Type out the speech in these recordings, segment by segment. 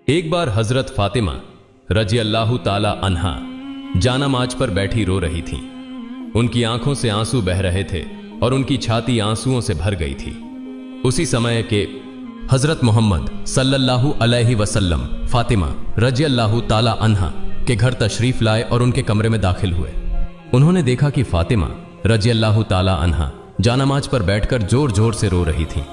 एक बार हजरत फातिमा रजी अल्लाह ताला अन्हा जानामाज पर बैठी रो रही थीं। उनकी आंखों से आंसू बह रहे थे और उनकी छाती आंसुओं से भर गई थी। उसी समय के हजरत मोहम्मद सल्लल्लाहु अलैहि वसल्लम फातिमा रजी अल्लाह ताला अन्हा के घर तशरीफ लाए और उनके कमरे में दाखिल हुए। उन्होंने देखा कि फातिमा रजी अल्लाह ताला अन्हा जानामाज पर बैठकर जोर जोर से रो रही थीं।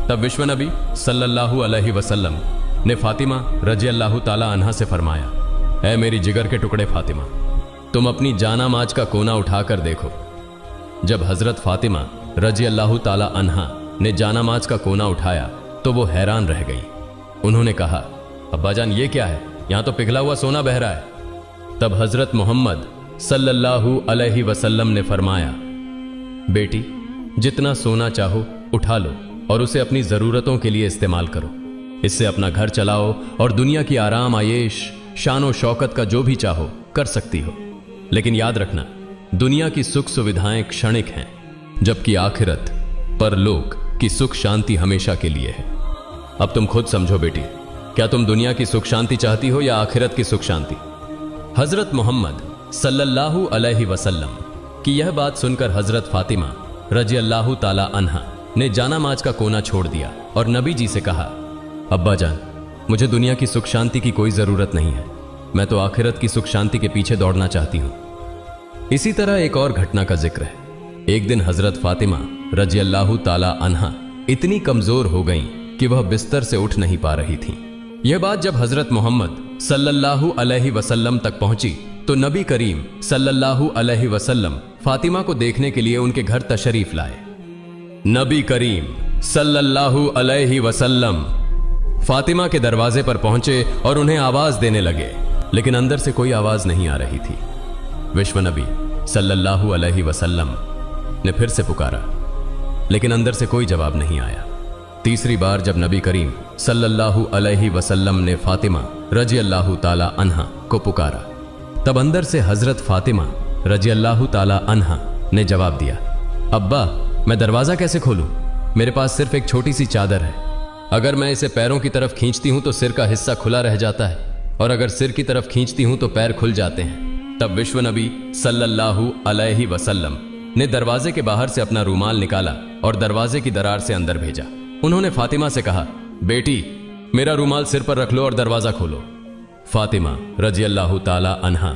तब विश्व नबी सल्लल्लाहु अलैहि वसल्लम ने फातिमा रजी अल्लाह ताला अन्हा से फरमाया, ऐ मेरी जिगर के टुकड़े फातिमा, तुम अपनी जानामाज का कोना उठाकर देखो। जब हजरत फातिमा रजी अल्लाह ताला अन्हा ने जानामाज का कोना उठाया तो वो हैरान रह गई। उन्होंने कहा, अब्बाजान ये क्या है, यहां तो पिघला हुआ सोना बह रहा है। तब हजरत मोहम्मद सल्लल्लाहु अलैहि वसल्लम ने फरमाया, बेटी जितना सोना चाहो उठा लो और उसे अपनी जरूरतों के लिए इस्तेमाल करो। इससे अपना घर चलाओ और दुनिया की आराम आयेश शान और शौकत का जो भी चाहो कर सकती हो। लेकिन याद रखना, दुनिया की सुख सुविधाएं क्षणिक हैं, जबकि आखिरत परलोक की सुख शांति हमेशा के लिए है। अब तुम खुद समझो बेटी, क्या तुम दुनिया की सुख शांति चाहती हो या आखिरत की सुख शांति? हजरत मोहम्मद सल्लल्लाहु अलैहि वसल्लम की यह बात सुनकर हजरत फातिमा रजी अल्लाह ताला अन्हा ने जानामाज का कोना छोड़ दिया और नबी जी से कहा, अब्बा जान, मुझे दुनिया की सुख शांति की कोई जरूरत नहीं है, मैं तो आखिरत की सुख शांति के पीछे दौड़ना चाहती हूं। इसी तरह एक और घटना का जिक्र है। एक दिन हजरत फातिमा रजी अल्लाह ताला अन्हा इतनी कमजोर हो गईं कि वह बिस्तर से उठ नहीं पा रही थीं। यह बात जब हजरत मोहम्मद सल्लल्लाहु अलैहि वसल्लम तक पहुंची तो नबी करीम सल्लल्लाहु अलैहि वसल्लम फातिमा को देखने के लिए उनके घर तशरीफ लाए। नबी करीम सल्लल्लाहु अलैहि वसल्लम फातिमा के दरवाजे पर पहुंचे और उन्हें आवाज देने लगे, लेकिन अंदर से कोई आवाज नहीं आ रही थी। विश्व नबी सल्लल्लाहु अलैहि वसल्लम ने फिर से पुकारा, लेकिन अंदर से कोई जवाब नहीं आया। तीसरी बार जब नबी करीम सल्लल्लाहु अलैहि वसल्लम ने फातिमा रजी अल्लाह ताला अन्हा को पुकारा, तब अंदर से हजरत फातिमा रजी अल्लाह ताला अन्हा ने जवाब दिया, अब्बा मैं दरवाजा कैसे खोलूं? मेरे पास सिर्फ एक छोटी सी चादर है। अगर मैं इसे पैरों की तरफ खींचती हूं तो सिर का हिस्सा खुला रह जाता है, और अगर सिर की तरफ खींचती हूं तो पैर खुल जाते हैं। तब विश्व नबी सल्लल्लाहु अलैहि वसल्लम ने दरवाजे के बाहर से अपना रूमाल निकाला और दरवाजे की दरार से अंदर भेजा। उन्होंने फातिमा से कहा, बेटी मेरा रूमाल सिर पर रख लो और दरवाजा खोलो। फातिमा रजी अल्लाह ताला अन्हा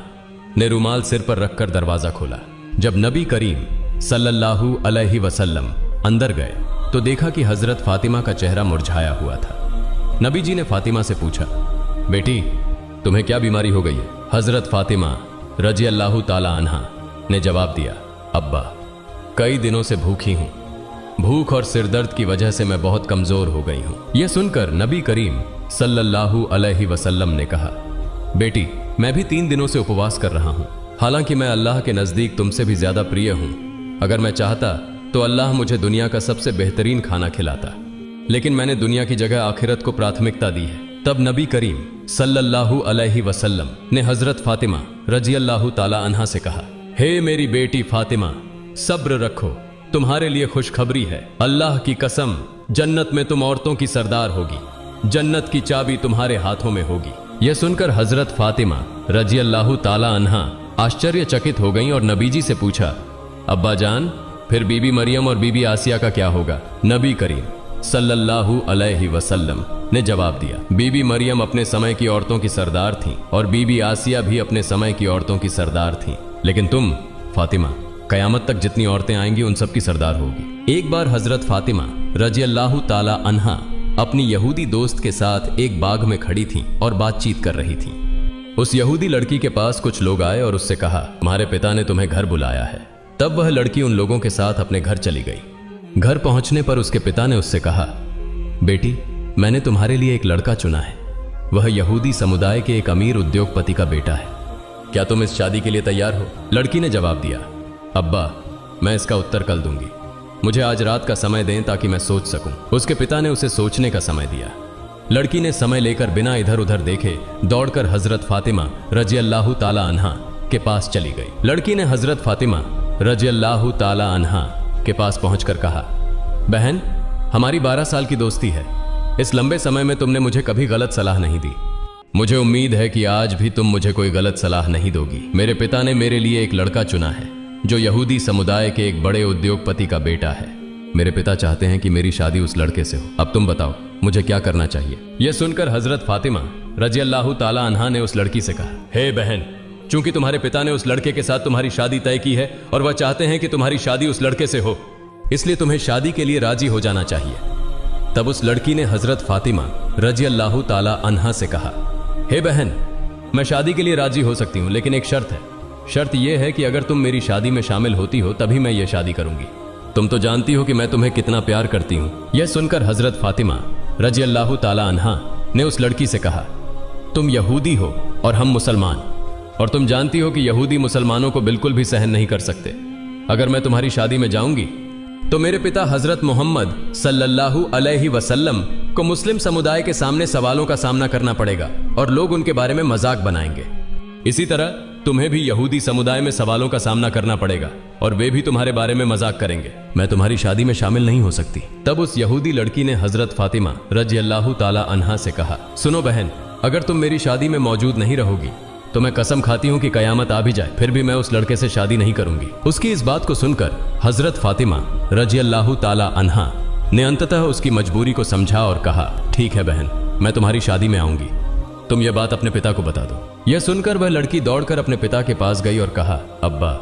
ने रूमाल सिर पर रखकर दरवाजा खोला। जब नबी करीम सल्लल्लाहु अलैहि वसल्लम अंदर गए तो देखा कि हजरत फातिमा का चेहरा मुरझाया हुआ था। नबी जी ने फातिमा से पूछा, बेटी तुम्हें क्या बीमारी हो गई है? हजरत फातिमा रजी अल्लाह ताला अन्हा ने जवाब दिया, अब्बा कई दिनों से भूखी हूं, भूख और सिरदर्द की वजह से मैं बहुत कमजोर हो गई हूं। यह सुनकर नबी करीम सल्लल्लाहु अलैहि वसल्लम ने कहा, बेटी मैं भी 3 दिनों से उपवास कर रहा हूं, हालांकि मैं अल्लाह के नजदीक तुमसे भी ज्यादा प्रिय हूं। अगर मैं चाहता तो अल्लाह मुझे दुनिया का सबसे बेहतरीन खाना खिलाता, लेकिन मैंने दुनिया की जगह आखिरत को प्राथमिकता दी है। तब नबी करीम सल्लल्लाहु अलैहि वसल्लम ने हजरत फातिमा रजी अल्लाह ताला अन्हा से कहा, हे मेरी बेटी फातिमा सब्र रखो, तुम्हारे लिए खुशखबरी है, अल्लाह की कसम जन्नत में तुम औरतों की सरदार होगी, जन्नत की चाबी तुम्हारे हाथों में होगी। यह सुनकर हजरत फातिमा रजी अल्लाह ताला अन्हा आश्चर्यचकित हो गईं और नबी जी से पूछा, अब्बा जान फिर बीबी मरियम और बीबी आसिया का क्या होगा? नबी करीम सल्लल्लाहु अलैहि वसल्लम ने जवाब दिया, बीबी मरियम अपने समय की औरतों की सरदार थीं और बीबी आसिया भी अपने समय की औरतों की सरदार थीं, लेकिन तुम फातिमा कयामत तक जितनी औरतें आएंगी उन सब की सरदार होगी। एक बार हजरत फातिमा रजी अल्लाह ताला अन्हा अपनी यहूदी दोस्त के साथ एक बाग में खड़ी थीं और बातचीत कर रही थीं। उस यहूदी लड़की के पास कुछ लोग आए और उससे कहा, तुम्हारे पिता ने तुम्हें घर बुलाया है। तब वह लड़की उन लोगों के साथ अपने घर चली गई। घर पहुंचने पर उसके पिता ने उससे कहा, बेटी मैंने तुम्हारे लिए एक लड़का चुना है, वह यहूदी समुदाय के एक अमीर उद्योगपति का बेटा है, क्या तुम इस शादी के लिए तैयार हो? लड़की ने जवाब दिया, अब्बा मैं इसका उत्तर कल दूंगी, मुझे आज रात का समय दें ताकि मैं सोच सकूं। उसके पिता ने उसे सोचने का समय दिया। लड़की ने समय लेकर बिना इधर उधर देखे दौड़कर हजरत फातिमा रजी अल्लाह ताला अन्हा के पास चली गई। लड़की ने हजरत फातिमा रजी अल्लाह ताला अन्हा के पास पहुंचकर कहा, बहन हमारी 12 साल की दोस्ती है, इस लंबे समय में तुमने मुझे कभी गलत सलाह नहीं दी। मुझे उम्मीद है कि आज भी तुम मुझे कोई गलत सलाह नहीं दोगी। मेरे पिता ने मेरे लिए एक लड़का चुना है जो यहूदी समुदाय के एक बड़े उद्योगपति का बेटा है। मेरे पिता चाहते हैं कि मेरी शादी उस लड़के से हो। अब तुम बताओ मुझे क्या करना चाहिए। यह सुनकर हजरत फातिमा रजी अल्लाह ताला अन्हा ने उस लड़की से कहा, हे बहन, चूंकि तुम्हारे पिता ने उस लड़के के साथ तुम्हारी शादी तय की है और वह चाहते हैं कि तुम्हारी शादी उस लड़के से हो, इसलिए तुम्हें शादी के लिए राजी हो जाना चाहिए। तब उस लड़की ने हजरत फातिमा रजी अल्लाह ताला अन्हा से कहा, हे बहन, मैं शादी के लिए राजी हो सकती हूं, लेकिन एक शर्त है। शर्त यह है कि अगर तुम मेरी शादी में शामिल होती हो तभी मैं यह शादी करूंगी। तुम तो जानती हो कि मैं तुम्हें कितना प्यार करती हूं। यह सुनकर हजरत फातिमा रजी अल्लाह ताला अन्हा ने उस लड़की से कहा, तुम यहूदी हो और हम मुसलमान, और तुम जानती हो कि यहूदी मुसलमानों को बिल्कुल भी सहन नहीं कर सकते। अगर मैं तुम्हारी शादी में जाऊंगी तो मेरे पिता हजरत मोहम्मद सल्लल्लाहु अलैहि वसल्लम को मुस्लिम समुदाय के सामने सवालों का सामना करना पड़ेगा और लोग उनके बारे में मजाक बनाएंगे। इसी तरह तुम्हें भी यहूदी समुदाय में सवालों का सामना करना पड़ेगा और वे भी तुम्हारे बारे में मजाक करेंगे। मैं तुम्हारी शादी में शामिल नहीं हो सकती। तब उस यहूदी लड़की ने हजरत फातिमा रजी अल्लाह ताला अन्हा से कहा, सुनो बहन, अगर तुम मेरी शादी में मौजूद नहीं रहोगी तो मैं कसम खाती हूं कि कयामत आ भी जाए फिर भी मैं उस लड़के से शादी नहीं करूंगी। उसकी इस बात को सुनकर हजरत फातिमा रजी अल्लाह ताला अन्हा ने अंततः उसकी मजबूरी को समझा और कहा, ठीक है बहन, मैं तुम्हारी शादी में आऊंगी। तुम यह बात अपने पिता को बता दो। यह सुनकर वह लड़की दौड़कर अपने पिता के पास गई और कहा, अब्बा,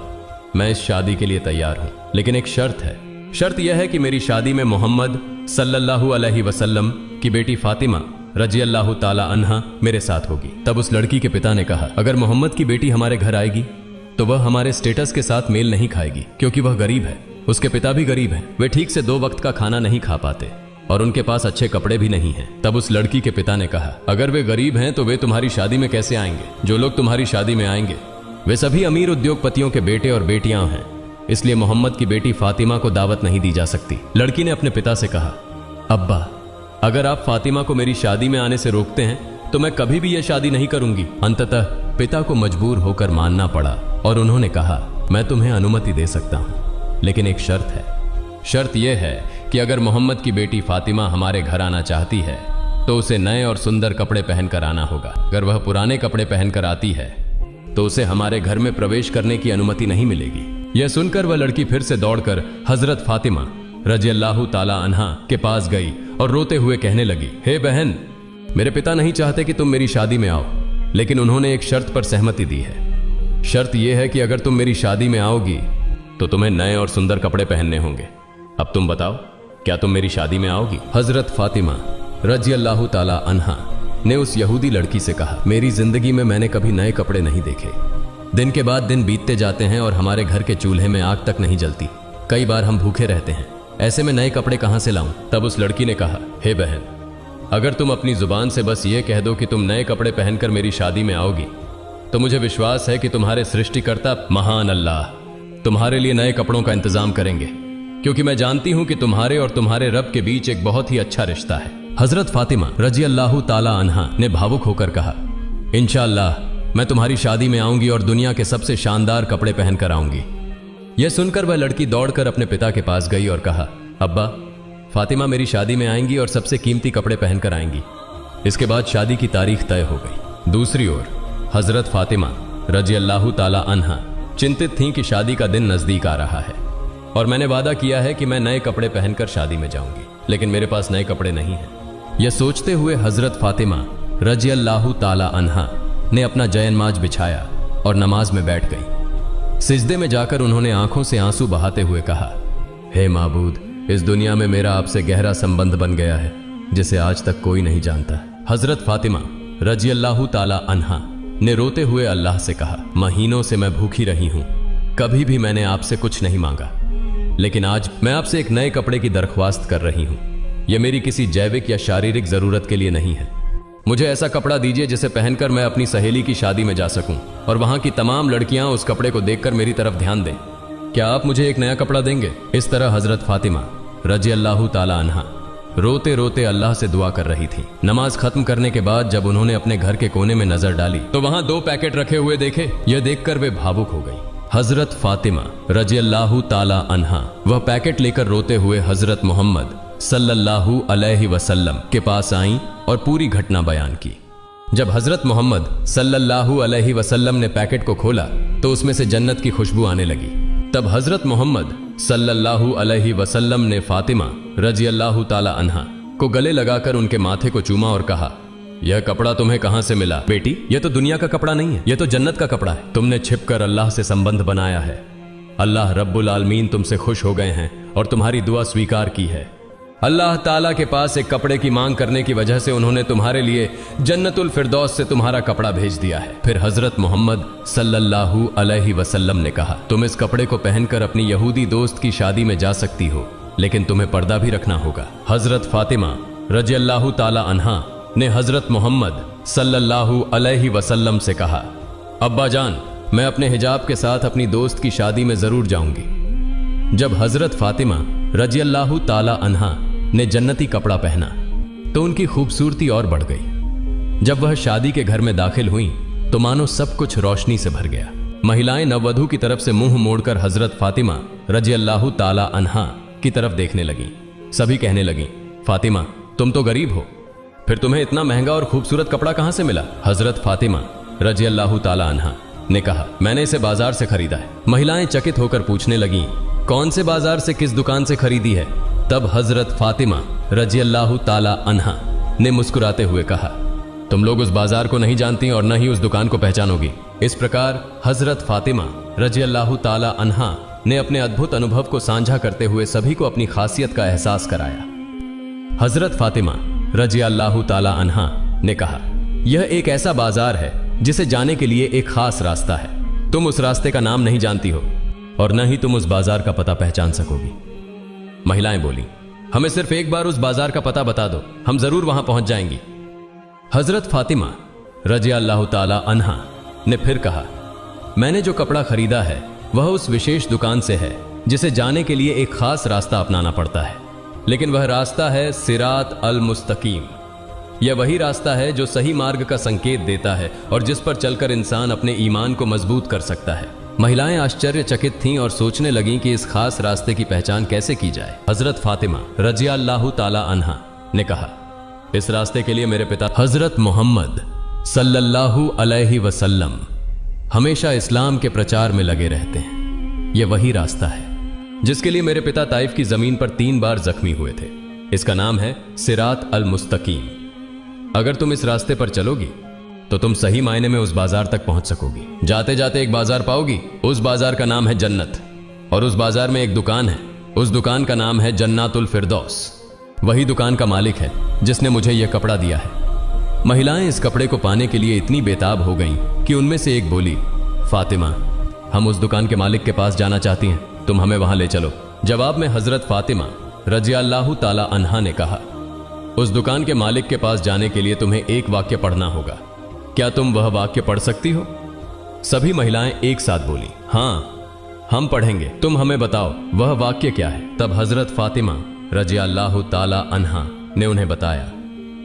मैं इस शादी के लिए तैयार हूं, लेकिन एक शर्त है। शर्त यह है कि मेरी शादी में मोहम्मद सल्लल्लाहु अलैहि वसल्लम की बेटी फातिमा रजी अल्लाह ताला अन्हा मेरे साथ होगी। तब उस लड़की के पिता ने कहा, अगर मोहम्मद की बेटी हमारे घर आएगी तो वह हमारे स्टेटस के साथ मेल नहीं खाएगी, क्योंकि वह गरीब है। उसके पिता भी गरीब हैं। वे ठीक से 2 वक्त का खाना नहीं खा पाते और उनके पास अच्छे कपड़े भी नहीं हैं। तब उस लड़की के पिता ने कहा, अगर वे गरीब हैं तो वे तुम्हारी शादी में कैसे आएंगे? जो लोग तुम्हारी शादी में आएंगे वे सभी अमीर उद्योगपतियों के बेटे और बेटियां हैं, इसलिए मोहम्मद की बेटी फातिमा को दावत नहीं दी जा सकती। लड़की ने अपने पिता से कहा, अब्बा, अगर आप फातिमा को मेरी शादी में आने से रोकते हैं तो मैं कभी भी यह शादी नहीं करूंगी। अंततः पिता को मजबूर होकर मानना पड़ा और उन्होंने कहा, मैं तुम्हें अनुमति दे सकता हूं, लेकिन एक शर्त है। शर्त यह है कि अगर मोहम्मद की बेटी फातिमा हमारे घर आना चाहती है तो उसे नए और सुंदर कपड़े पहनकर आना होगा। अगर वह पुराने कपड़े पहनकर आती है तो उसे हमारे घर में प्रवेश करने की अनुमति नहीं मिलेगी। यह सुनकर वह लड़की फिर से दौड़कर हजरत फातिमा रजी अल्लाह ताला अन्हा के पास गई और रोते हुए कहने लगी, हे बहन, मेरे पिता नहीं चाहते कि तुम मेरी शादी में आओ, लेकिन उन्होंने एक शर्त पर सहमति दी है। शर्त यह है कि अगर तुम मेरी शादी में आओगी तो तुम्हें नए और सुंदर कपड़े पहनने होंगे। अब तुम बताओ, क्या तुम मेरी शादी में आओगी? हजरत फातिमा रजी अल्लाह ताला अन्हा ने उस यहूदी लड़की से कहा, मेरी जिंदगी में मैंने कभी नए कपड़े नहीं देखे। दिन के बाद दिन बीतते जाते हैं और हमारे घर के चूल्हे में आग तक नहीं जलती। कई बार हम भूखे रहते हैं, ऐसे में नए कपड़े कहां से लाऊं? तब उस लड़की ने कहा, हे बहन, अगर तुम अपनी जुबान से बस ये कह दो कि तुम नए कपड़े पहनकर मेरी शादी में आओगी तो मुझे विश्वास है कि तुम्हारे सृष्टिकर्ता महान अल्लाह तुम्हारे लिए नए कपड़ों का इंतजाम करेंगे, क्योंकि मैं जानती हूं कि तुम्हारे और तुम्हारे रब के बीच एक बहुत ही अच्छा रिश्ता है। हजरत फातिमा रजी अल्लाह ताला अन्हा ने भावुक होकर कहा, इंशाअल्लाह मैं तुम्हारी शादी में आऊंगी और दुनिया के सबसे शानदार कपड़े पहनकर आऊंगी। यह सुनकर वह लड़की दौड़कर अपने पिता के पास गई और कहा, अब्बा, फातिमा मेरी शादी में आएंगी और सबसे कीमती कपड़े पहनकर आएंगी। इसके बाद शादी की तारीख तय हो गई। दूसरी ओर हजरत फातिमा रजी अल्लाह ताला अन्हा चिंतित थीं कि शादी का दिन नजदीक आ रहा है और मैंने वादा किया है कि मैं नए कपड़े पहनकर शादी में जाऊंगी, लेकिन मेरे पास नए कपड़े नहीं हैं। यह सोचते हुए हजरत फातिमा रजी अल्लाह ताला अन्हा ने अपना जयनमाज बिछाया और नमाज में बैठ गई। सिजदे में जाकर उन्होंने आंखों से आंसू बहाते हुए कहा, हे माबूद, इस दुनिया में मेरा आपसे गहरा संबंध बन गया है जिसे आज तक कोई नहीं जानता। हजरत फातिमा रजी अल्लाह ताला अन्हा ने रोते हुए अल्लाह से कहा, महीनों से मैं भूखी रही हूं, कभी भी मैंने आपसे कुछ नहीं मांगा, लेकिन आज मैं आपसे एक नए कपड़े की दरख्वास्त कर रही हूं। यह मेरी किसी जैविक या शारीरिक जरूरत के लिए नहीं है। मुझे ऐसा कपड़ा दीजिए जिसे पहनकर मैं अपनी सहेली की शादी में जा सकूं और वहां की तमाम लड़कियां उस कपड़े को देखकर मेरी तरफ ध्यान दें। क्या आप मुझे एक नया कपड़ा देंगे? इस तरह हजरत फातिमा रजी अल्लाह ताला अन्हा रोते रोते अल्लाह से दुआ कर रही थी। नमाज खत्म करने के बाद जब उन्होंने अपने घर के कोने में नजर डाली तो वहां 2 पैकेट रखे हुए देखे। यह देखकर वे भावुक हो गई। हजरत फातिमा रजी अल्लाह ताला अन्हा वह पैकेट लेकर रोते हुए हजरत मोहम्मद सल्लल्लाहु अलैहि वसल्लम के पास आईं और पूरी घटना बयान की। जब हजरत मोहम्मद सल्लल्लाहु अलैहि वसल्लम ने पैकेट को खोला तो उसमें से जन्नत की खुशबू आने लगी। तब हजरत मोहम्मद सल्लल्लाहु अलैहि वसल्लम ने फातिमा रजी अल्लाह ताला अन्हा को गले लगाकर उनके माथे को चूमा और कहा, यह कपड़ा तुम्हें कहां से मिला? बेटी, यह तो दुनिया का कपड़ा नहीं है, यह तो जन्नत का कपड़ा है। तुमने छिपकर अल्लाह से संबंध बनाया है। अल्लाह रब्बुल आलमीन तुमसे खुश हो गए हैं और तुम्हारी दुआ स्वीकार की है। अल्लाह ताला के पास एक कपड़े की मांग करने की वजह से उन्होंने तुम्हारे लिए जन्नतुल फिरदौस से तुम्हारा कपड़ा भेज दिया है। फिर हजरत मोहम्मद सल्लल्लाहु अलैहि वसल्लम ने कहा, तुम इस कपड़े को पहनकर अपनी यहूदी दोस्त की शादी में जा सकती हो, लेकिन तुम्हें पर्दा भी रखना होगा। हजरत फातिमा रजी अल्लाह ताला अन्हा ने हजरत मोहम्मद सल्लल्लाहु अलैहि वसल्लम से कहा, अब्बा जान, मैं अपने हिजाब के साथ अपनी दोस्त की शादी में जरूर जाऊंगी। जब हजरत फातिमा रजी अल्लाह ताला अन्हा ने जन्नती कपड़ा पहना तो उनकी खूबसूरती और बढ़ गई। जब वह शादी के घर में दाखिल हुई तो मानो सब कुछ रोशनी से भर गया। महिलाएं नववधू की तरफ से मुंह मोड़कर हजरत फातिमा रजी अल्लाह ताला अन्हा की तरफ देखने लगी। सभी कहने लगी, फातिमा, तुम तो गरीब हो, फिर तुम्हें इतना महंगा और खूबसूरत कपड़ा कहां से मिला? हजरत फातिमा रजी अल्लाह ताला अन्हा ने कहा, मैंने इसे बाजार से खरीदा है। महिलाएं चकित होकर पूछने लगी, कौन से बाजार से, किस दुकान से खरीदी है? तब हजरत फातिमा रजी अल्लाह ताला अन्हा ने मुस्कुराते हुए कहा, तुम लोग उस बाजार को नहीं जानती और न ही उस दुकान को पहचानोगी। इस प्रकार हजरत फातिमा रजी अल्लाह ताला अन्हा ने अपने अद्भुत अनुभव को साझा करते हुए सभी को अपनी खासियत का एहसास कराया। हजरत फातिमा रजी अल्लाह ताला अन्हा ने कहा, यह एक ऐसा बाजार है जिसे जाने के लिए एक खास रास्ता है। तुम उस रास्ते का नाम नहीं जानती हो और न ही तुम उस बाजार का पता पहचान सकोगी। महिलाएं बोली, हमें सिर्फ एक बार उस बाजार का पता बता दो, हम जरूर वहां पहुंच जाएंगी। हजरत फातिमा रजी अल्लाह ताला अन्हा ने फिर कहा, मैंने जो कपड़ा खरीदा है वह उस विशेष दुकान से है जिसे जाने के लिए एक खास रास्ता अपनाना पड़ता है, लेकिन वह रास्ता है सिरात अल मुस्तकीम। यह वही रास्ता है जो सही मार्ग का संकेत देता है और जिस पर चलकर इंसान अपने ईमान को मजबूत कर सकता है। महिलाएं आश्चर्यचकित थीं और सोचने लगीं कि इस खास रास्ते की पहचान कैसे की जाए। हजरत फातिमा रजी अल्लाह ताला अन्हा ने कहा, इस रास्ते के लिए मेरे पिता हजरत मोहम्मद सल्लल्लाहु अलैहि वसल्लम हमेशा इस्लाम के प्रचार में लगे रहते हैं। यह वही रास्ता है जिसके लिए मेरे पिता ताइफ की जमीन पर 3 बार जख्मी हुए थे। इसका नाम है सिरात अल मुस्तकीम। अगर तुम इस रास्ते पर चलोगी तो तुम सही मायने में उस बाजार तक पहुंच सकोगी। जाते जाते एक बाजार पाओगी, उस बाजार का नाम है जन्नत, और उस बाजार में एक दुकान है, उस दुकान का नाम है जन्नातुल फिरदौस। वही दुकान का मालिक है जिसने मुझे यह कपड़ा दिया है। महिलाएं इस कपड़े को पाने के लिए इतनी बेताब हो गईं कि उनमें से एक बोली, फातिमा, हम उस दुकान के मालिक के पास जाना चाहती हैं, तुम हमें वहां ले चलो। जवाब में हजरत फातिमा रजी अल्लाह ताला अन्हा ने कहा, उस दुकान के मालिक के पास जाने के लिए तुम्हें एक वाक्य पढ़ना होगा। क्या तुम वह वाक्य पढ़ सकती हो? सभी महिलाएं एक साथ बोली, हाँ हम पढ़ेंगे, तुम हमें बताओ वह वाक्य क्या है। तब हजरत फातिमा रजी अल्लाह ताला अन्हा ने उन्हें बताया,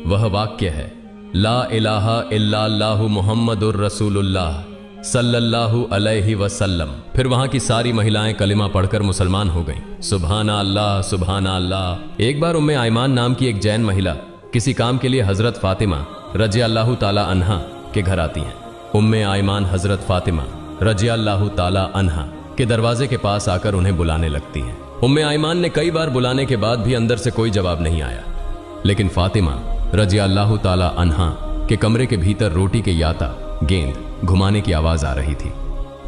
वह वाक्य है, ला इलाहा इल्लल्लाहु मुहम्मदुर रसूलुल्लाह सल्लल्लाहु अलैहि वसल्लम। फिर वहां की सारी महिलाएं कलिमा पढ़कर मुसलमान हो गईं। सुभान अल्लाह, सुभान अल्लाह। एक बार उम्मे आयमान नाम की एक जैन महिला किसी काम के लिए हजरत फातिमा रजी अल्लाह ताला अन्हा के घर आती हैं। उम्मे आयमान हजरत फातिमा रजी अल्लाह ताला अन्हा के दरवाजे के पास आकर उन्हें बुलाने लगती हैं। उम्मे आयमान ने कई बार बुलाने के बाद भी अंदर से कोई जवाब नहीं आया, लेकिन फातिमा रजी अल्लाह ताला अन्हा के कमरे के भीतर रोटी के याता, गेंद घुमाने की आवाज आ रही थी।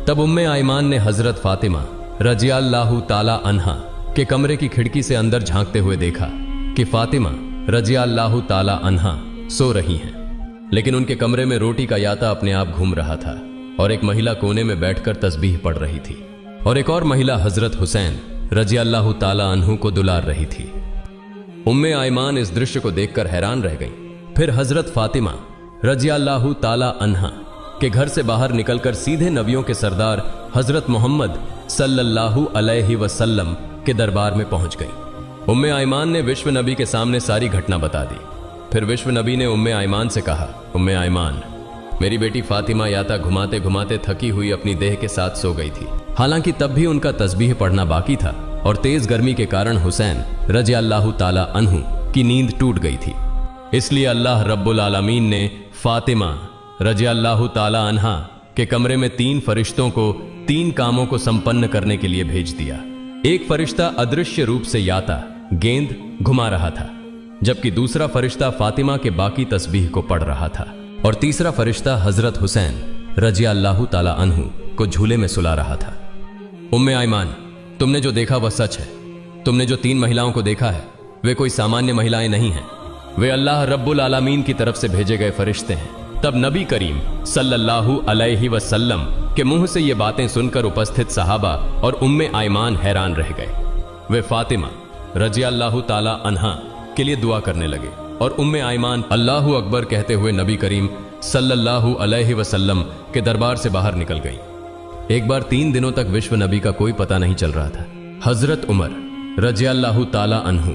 तब उम्मे आयमान ने हजरत फातिमा रजी अल्लाह ताला अन्हा के कमरे की खिड़की से अंदर झांकते हुए देखा कि फातिमा रजी अल्लाह ताला अन्हा सो रही हैं, लेकिन उनके कमरे में रोटी का याता अपने आप घूम रहा था और एक महिला कोने में बैठकर तस्बीह पढ़ रही थी और एक और महिला हजरत हुसैन रजी अल्लाह ताला अन्हु को दुलार रही थी। उम्मे आयमान इस दृश्य को देखकर हैरान रह गईं। फिर हजरत फातिमा रजी अल्लाह ताला अन्हा के घर से बाहर निकलकर सीधे नबियों के सरदार हजरत मोहम्मद सल्लल्लाहु अलैहि वसल्लम के दरबार में पहुंच गई। उम्मे आयमान ने विश्व नबी के सामने सारी घटना बता दी। फिर विश्व नबी ने उम्मे आयमान से कहा, उम्मे आयमान, मेरी बेटी फातिमा याता घुमाते घुमाते थकी हुई अपनी देह के साथ सो गई थी। हालांकि तब भी उनका तस्बीह पढ़ना बाकी था, और तेज गर्मी के कारण हुसैन रज़ी अल्लाह ताला अन्हु की नींद टूट गई थी। इसलिए अल्लाह रब्बुल आलमीन ने फातिमा रज़ी अल्लाह ताला अन्हा के कमरे में 3 फरिश्तों को 3 कामों को संपन्न करने के लिए भेज दिया। एक फरिश्ता अदृश्य रूप से याता गेंद घुमा रहा था, जबकि दूसरा फरिश्ता फातिमा के बाकी तस्बीह को पढ़ रहा था, और तीसरा फरिश्ता हजरत हुसैन रज़ी अल्लाह ताला अन्हु को झूले में सुला रहा था। उम्मे आयमान, तुमने जो देखा वह सच है। तुमने जो 3 महिलाओं को देखा है वे कोई सामान्य महिलाएं नहीं हैं, वे अल्लाह रब्बुल आलमीन की तरफ से भेजे गए फरिश्ते हैं। तब नबी करीम सल्लल्लाहु अलैहि वसल्लम के मुंह से ये बातें सुनकर उपस्थित सहाबा और उम्मे आयमान हैरान रह गए। वे फातिमा रज़ी अल्लाह ताला अन्हा के लिए दुआ करने लगे और उम्मे आयमान अल्लाहु अकबर कहते हुए नबी करीम सल्लल्लाहु अलैहि वसल्लम के दरबार से बाहर निकल गई। एक बार 3 दिनों तक विश्व नबी का कोई पता नहीं चल रहा था। हजरत उमर रज़ी अल्लाह ताला अन्हु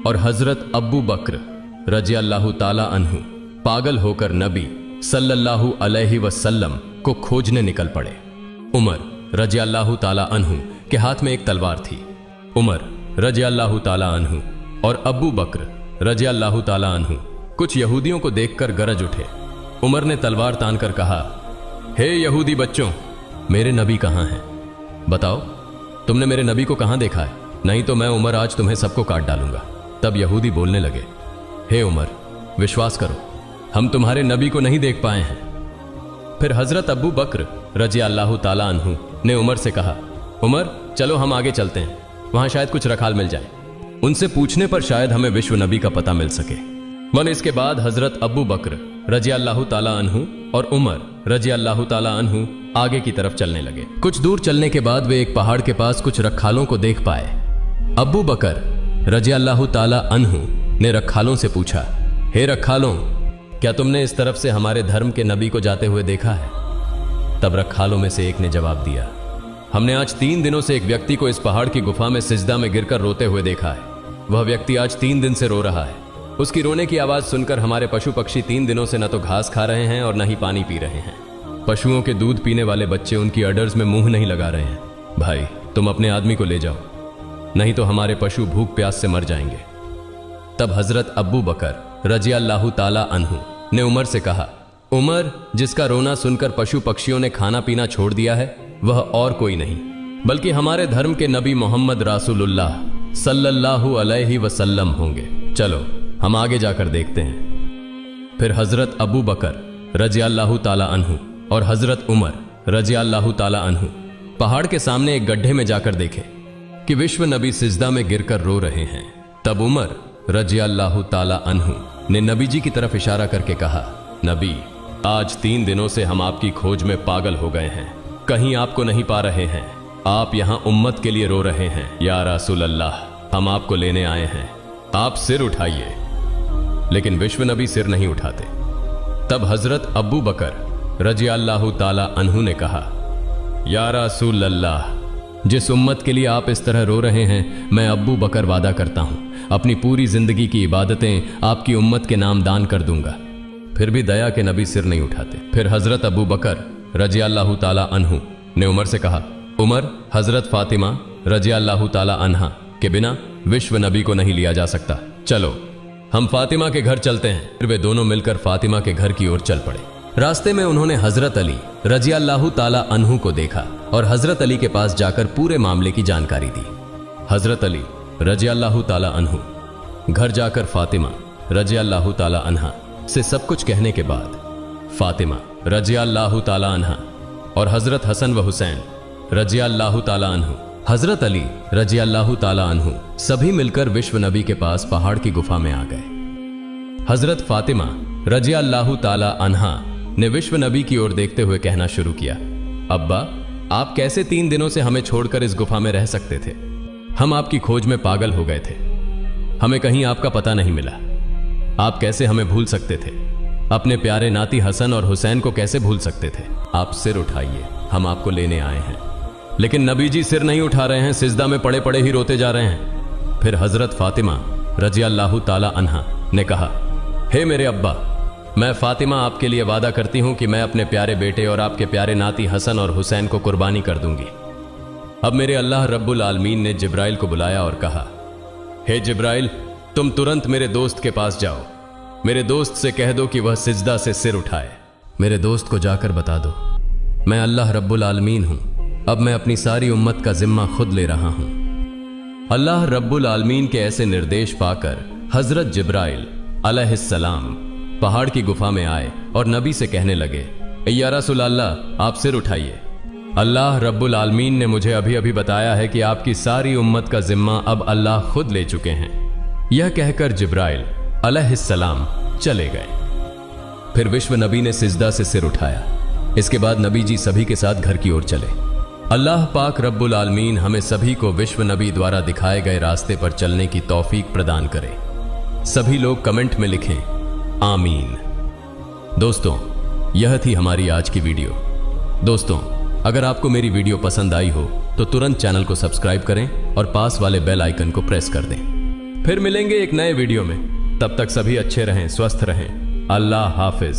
और हजरत अब्बू बकर रज़ी अल्लाह ताला अन्हु पागल होकर नबी सल्लल्लाहु अलैहि वसल्लम को खोजने निकल पड़े। उमर रज़ी अल्लाह ताला अन्हु के हाथ में एक तलवार थी। उमर रज़ी अल्लाह ताला अन्हु और अब्बू बकर रज़ी अल्लाह ताला अन्हु कुछ यहूदियों को देखकर गरज उठे। उमर ने तलवार तानकर कहा, हे यहूदी बच्चों, मेरे नबी कहां हैं? बताओ, तुमने मेरे नबी को कहां देखा है? नहीं तो मैं उमर आज तुम्हें सबको काट डालूंगा। तब यहूदी बोलने लगे, हे उमर, विश्वास करो, हम तुम्हारे नबी को नहीं देख पाए हैं। फिर हजरत अब्बू बकर रज़ी अल्लाह ताला अन्हु ने उमर से कहा, उमर चलो हम आगे चलते हैं, वहां शायद कुछ रखाल मिल जाए। उनसे पूछने पर शायद हमें विश्व नबी का पता मिल सके। मन इसके बाद हजरत अब्बू बकर रज़ी अल्लाह ताला अन्हु और उमर रज़ी अल्लाह ताला अन्हु आगे की तरफ चलने लगे। कुछ दूर चलने के बाद वे एक पहाड़ के पास कुछ रखालों को देख पाए। अब्बू बकर रज़ी अल्लाह ताला अन्हु ने रखालों से पूछा, हे रखालों, क्या तुमने इस तरफ से हमारे धर्म के नबी को जाते हुए देखा है? तब रखालों में से एक ने जवाब दिया, हमने आज 3 दिनों से एक व्यक्ति को इस पहाड़ की गुफा में सिजदा में गिरकर रोते हुए देखा है। वह व्यक्ति आज 3 दिन से रो रहा है। उसकी रोने की आवाज सुनकर हमारे पशु पक्षी 3 दिनों से न तो घास खा रहे हैं और न ही पानी पी रहे हैं। पशुओं के दूध पीने वाले बच्चे उनकी अडर्स में मुंह नहीं लगा रहे हैं। भाई, तुम अपने आदमी को ले जाओ, नहीं तो हमारे पशु भूख प्यास से मर जाएंगे। तब हजरत अब्बू बकर रज़ी अल्लाह ताला अन्हु ने उमर से कहा, उमर, जिसका रोना सुनकर पशु पक्षियों ने खाना पीना छोड़ दिया है वह और कोई नहीं बल्कि हमारे धर्म के नबी मोहम्मद रसूलुल्लाह सल्लल्लाहु अलैहि वसल्लम होंगे। चलो हम आगे जाकर देखते हैं। फिर हजरत अबू बकर रज़ी अल्लाह ताला अन्हु और हजरत उमर रज़ी अल्लाह ताला अन्हु पहाड़ के सामने एक गड्ढे में जाकर देखे कि विश्व नबी सिजदा में गिरकर रो रहे हैं। तब उमर रज़ी अल्लाह ताला अन्हु ने नबी जी की तरफ इशारा करके कहा, नबी, आज 3 दिनों से हम आपकी खोज में पागल हो गए हैं, कहीं आपको नहीं पा रहे हैं। आप यहां उम्मत के लिए रो रहे हैं। या रसूल अल्लाह, हम आपको लेने आए हैं, आप सिर उठाइए। लेकिन विश्व नबी सिर नहीं उठाते। तब हजरत अब्बू बकर रज़ी अल्लाह ताला अन्हु ने कहा, या रसूल अल्लाह, जिस उम्मत के लिए आप इस तरह रो रहे हैं, मैं अब्बू बकर वादा करता हूं अपनी पूरी जिंदगी की इबादतें आपकी उम्मत के नाम दान कर दूंगा। फिर भी दया के नबी सिर नहीं उठाते। फिर हजरत अबू बकर रज़ी अल्लाह ताला अन्हु ने उमर से कहा, उमर, हजरत फातिमा रज़ी अल्लाह ताला अन्हा के बिना विश्व नबी को नहीं लिया जा सकता। चलो हम फातिमा के घर चलते हैं। फिर वे दोनों मिलकर फातिमा के घर की ओर चल पड़े। रास्ते में उन्होंने हजरत अली रज़ी अल्लाह ताला अन्हु को देखा और हजरत अली के पास जाकर पूरे मामले की जानकारी दी। हजरत अली रज़ी अल्लाह ताला अन्हु घर जाकर फातिमा रज़ी अल्लाह ताला अन्हा से सब कुछ कहने के बाद फातिमा रज़ी अल्लाह ताला अन्हा और हजरत हसन व हुसैन रज़ी अल्लाह ताला अन्हु, हजरत अली रज़ी अल्लाह ताला अन्हु सभी मिलकर विश्व नबी के पास पहाड़ की गुफा में आ गए। हजरत फातिमा रज़ी अल्लाह ताला अन्हा ने विश्व नबी की ओर देखते हुए कहना शुरू किया, अब्बा, आप कैसे 3 दिनों से हमें छोड़कर इस गुफा में रह सकते थे? हम आपकी खोज में पागल हो गए थे, हमें कहीं आपका पता नहीं मिला। आप कैसे हमें भूल सकते थे? अपने प्यारे नाती हसन और हुसैन को कैसे भूल सकते थे? आप सिर उठाइए, हम आपको लेने आए हैं। लेकिन नबी जी सिर नहीं उठा रहे हैं, सिजदा में पड़े पड़े ही रोते जा रहे हैं। फिर हजरत फातिमा रज़ी अल्लाह ताला अन्हा ने कहा, हे मेरे अब्बा, मैं फातिमा आपके लिए वादा करती हूं कि मैं अपने प्यारे बेटे और आपके प्यारे नाती हसन और हुसैन को कुर्बानी कर दूंगी। अब मेरे अल्लाह रब्बुल आलमीन ने जिब्राइल को बुलाया और कहा, हे जिब्राइल, तुम तुरंत मेरे दोस्त के पास जाओ। मेरे दोस्त से कह दो कि वह सिजदा से सिर उठाए। मेरे दोस्त को जाकर बता दो, मैं अल्लाह रब्बुल आलमीन हूं, अब मैं अपनी सारी उम्मत का जिम्मा खुद ले रहा हूं। अल्लाह रब्बुल आलमीन के ऐसे निर्देश पाकर हजरत जिब्राइल अलैहिस्सलाम पहाड़ की गुफा में आए और नबी से कहने लगे, या रसूल अल्लाह, आप सिर उठाइए। अल्लाह रब्बुल आलमीन ने मुझे अभी अभी बताया है कि आपकी सारी उम्मत का जिम्मा अब अल्लाह खुद ले चुके हैं। यह कहकर जिब्राइल अलैहिस्सलाम चले गए। फिर विश्व नबी ने सिजदा से सिर उठाया। इसके बाद नबी जी सभी के साथ घर की ओर चले। अल्लाह पाक रब्बुल आलमीन हमें सभी को विश्व नबी द्वारा दिखाए गए रास्ते पर चलने की तौफीक प्रदान करे। सभी लोग कमेंट में लिखें आमीन। दोस्तों, यह थी हमारी आज की वीडियो। दोस्तों, अगर आपको मेरी वीडियो पसंद आई हो तो तुरंत चैनल को सब्सक्राइब करें और पास वाले बेल आइकन को प्रेस कर दें। फिर मिलेंगे एक नए वीडियो में। तब तक सभी अच्छे रहें, स्वस्थ रहें। अल्लाह हाफिज।